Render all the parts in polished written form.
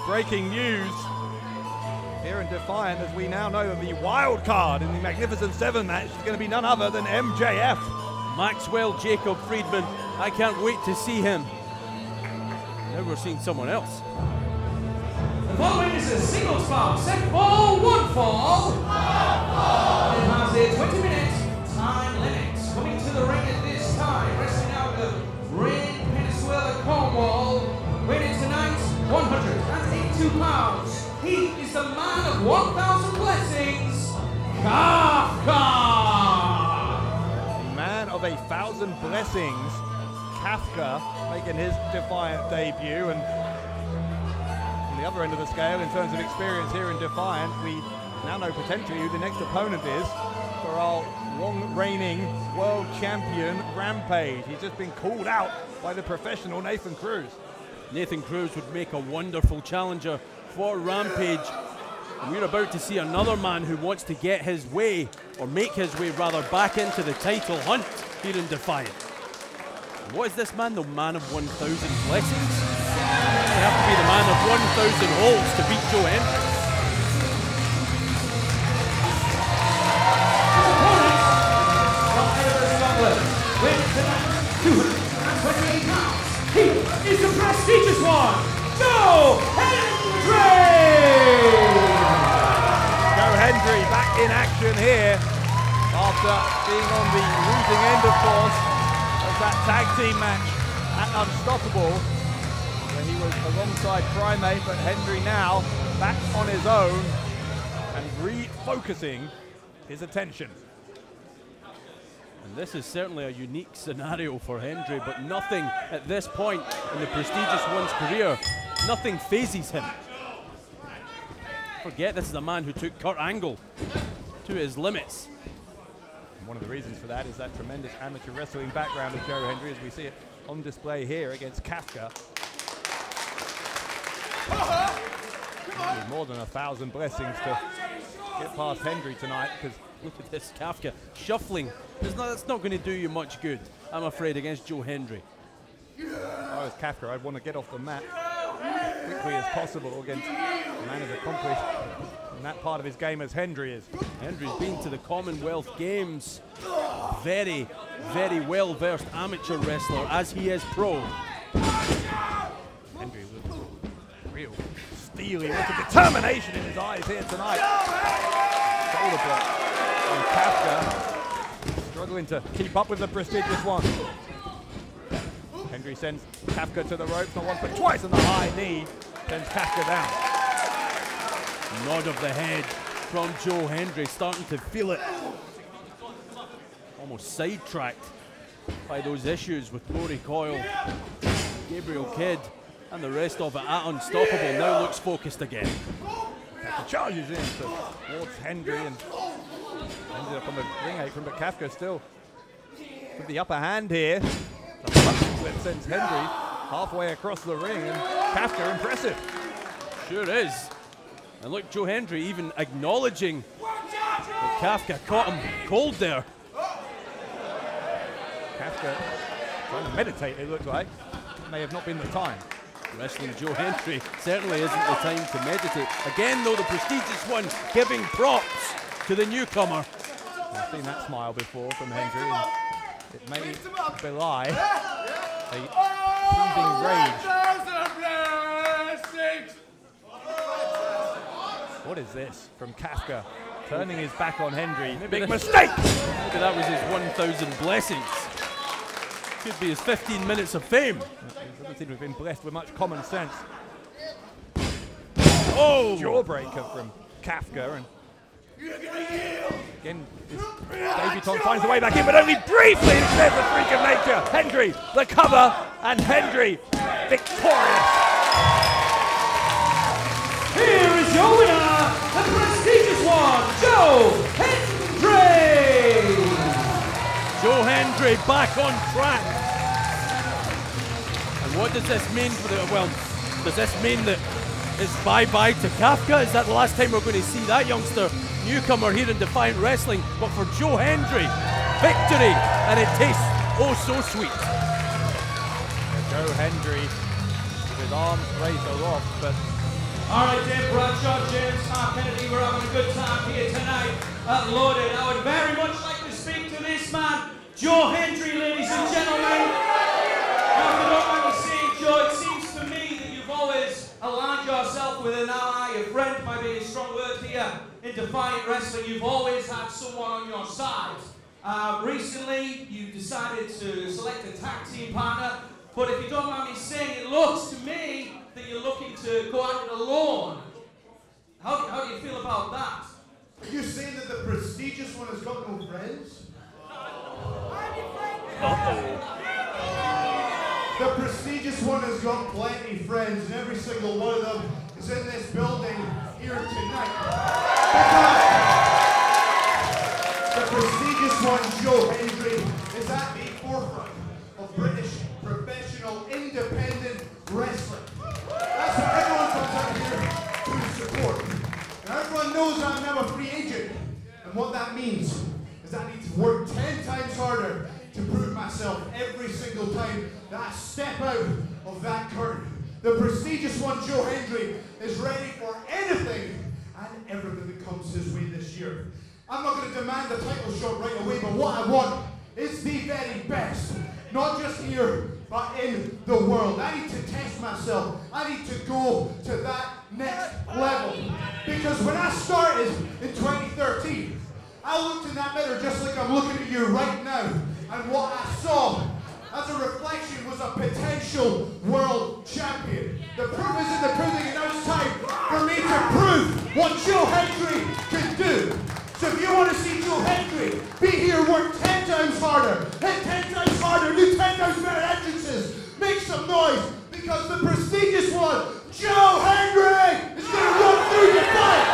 breaking news here in Defiant, as we now know that the wild card in the Magnificent Seven match is going to be none other than MJF. Maxwell Jacob Friedman. I can't wait to see him. Now we're seeing someone else. The following is a singles bout. Set ball, one fall. It has a 20-minute time limit. Coming to the ring at this time, wrestling out of Rin, Venezuela, Cornwall, weighing tonight 182 pounds. He is the man of 1,000 blessings, Kafka. The man of 1,000 blessings, Kafka, making his Defiant debut. And on the other end of the scale, in terms of experience here in Defiant, we now know potentially who the next opponent is for our long-reigning world champion, Rampage. He's just been called out by the professional Nathan Cruz. Nathan Cruz would make a wonderful challenger for Rampage. And we're about to see another man who wants to get his way, or make his way rather, back into the title hunt here in Defiant. And what is this man? The man of 1,000 blessings? You have to be the man of 1,000 holds to beat Joe Hendry. His opponent from Edinburgh, Scotland, weighing tonight 228 pounds. He is the prestigious one, Joe Hendry! Joe Hendry back in action here after being on the losing end, of course, of that tag team match at Unstoppable, where he was alongside Primate, but Hendry now back on his own and refocusing his attention. And this is certainly a unique scenario for Hendry, but nothing at this point in the prestigious one's career, nothing phases him. Forget this is a man who took Kurt Angle to his limits. And one of the reasons for that is that tremendous amateur wrestling background of Joe Hendry, as we see it on display here against Kafka. Need more than 1,000 blessings to get past Hendry tonight, because look at this Kafka shuffling. That's not going to do you much good, I'm afraid, against Joe Hendry. If I was Kafka, I'd want to get off the mat as quickly as possible against a man as accomplished in that part of his game as Hendry is. Hendry's been to the Commonwealth Games. Very, very well-versed amateur wrestler, as he is pro. Hendry with real steely look of determination in his eyes here tonight. Shoulder block on Kafka, struggling to keep up with the prestigious one. Hendry sends Kafka to the ropes, not once but twice, and the high knee sends Kafka down. Nod of the head from Joe Hendry, starting to feel it. Almost sidetracked by those issues with Rory Coyle, Gabriel Kidd, and the rest of it at Unstoppable. Now looks focused again. Kafka charges in towards Hendry and ended up on the ring apron, but Kafka still with the upper hand here. The button flip sends Hendry halfway across the ring, and Kafka impressive. Sure is. And look, Joe Hendry even acknowledging that Kafka caught him cold there. Kafka trying to meditate, it looked like. May have not been the time. Wrestling Joe Hendry certainly isn't the time to meditate. Again, though, the prestigious one giving props to the newcomer. I've seen that smile before from Hendry, and it may belie a seething rage. What is this from Kafka? Turning his back on Hendry. Big mistake! Maybe that was his 1,000 blessings. Could be his 15 minutes of fame. He doesn't seem to have been blessed with much common sense. Oh! Jawbreaker from Kafka, and again, this debutant finds a way back in, but only briefly. There's the freak of nature. Hendry, the cover, and Hendry victorious. Here is your winner, the prestigious one, Joe Hendry! Joe Hendry back on track. And what does this mean for the, well, does this mean that it's bye-bye to Kafka? Is that the last time we're going to see that youngster newcomer here in Defiant Wrestling? But for Joe Hendry, victory, and it tastes oh so sweet. Joe Hendry with his arms raised aloft, but All right, Dave Bradshaw, James Kennedy, we're having a good time here tonight at Loaded. I would very much like to speak to this man, Joe Hendry, ladies and gentlemen. Now, if you don't mind me saying, Joe, it seems to me that you've always aligned yourself with an ally, a friend might be a strong word here, in Defiant Wrestling. You've always had someone on your side. Recently, you decided to select a tag team partner, but if you don't mind me saying, it looks to me that you're looking to go at it alone. How do you feel about that? Are you saying that the prestigious one has got no friends? The prestigious one has got plenty of friends, and every single one of them is in this building here tonight. Because the prestigious one, Joe Hendry, is at the forefront of British professional independent wrestling. That's what everyone comes out here to support. Now everyone knows I'm now a free agent, and what that means is I need to work 10 times harder to prove myself every single time that I step out of that curtain. The prestigious one, Joe Hendry, is ready for anything and everything that comes his way this year. I'm not going to demand the title shot right away, but what I want is the very best. Not just here, but in the world. I need to test myself. I need to go to that next level. Because when I started in 2013, I looked in that mirror just like I'm looking at you right now. And what I saw as a reflection was a potential world champion. The proof is in the pudding, and now it's time for me to prove what Joe Hendry can do. So if you want to see Joe Hendry be here, work 10 times harder, hit 10 times harder, do 10 times better entrances, make some noise, because the prestigious one, Joe Hendry, is going to run through the fight.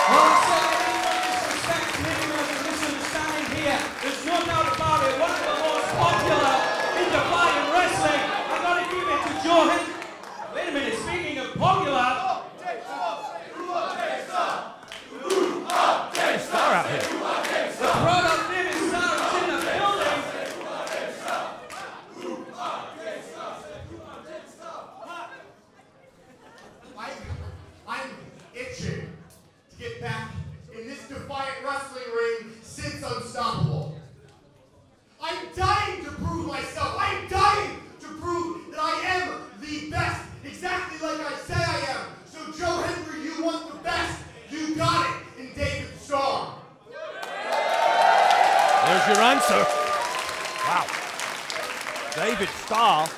Well, I said anyone disrespects him, there's a misunderstanding here. There's no doubt about it. One of the most popular in Defiant Wrestling. I got to give it to Joe Hendry. Wait a minute, speaking of popular, Star out here. the product David Starr is in the building. I'm itching to get back in this Defiant Wrestling ring since Unstoppable. I'm dying to prove myself. I'm dying to prove that I am the best, exactly like I said I am. So Joe Hendry, you want the best. You got it in David Starr. There's your answer. Wow. David Starr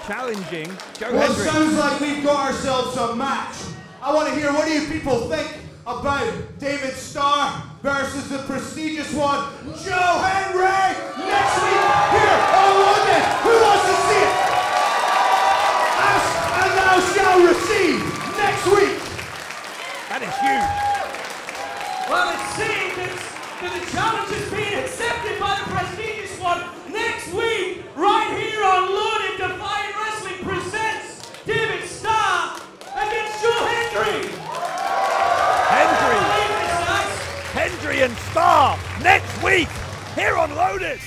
challenging Joe Well, it Hendry. sounds like we've got ourselves a match. I want to hear, what do you people think about David Starr versus the prestigious one, Joe Hendry, next week here on London? Who wants to see it? Ask and thou shalt receive next week. That is huge. Well, it seems that the challenge is being accepted by the prestigious one. Next week, right here on Loaded, Defiant Wrestling presents David Starr against Joe Hendry. Hendry and Starr next week here on Loaded.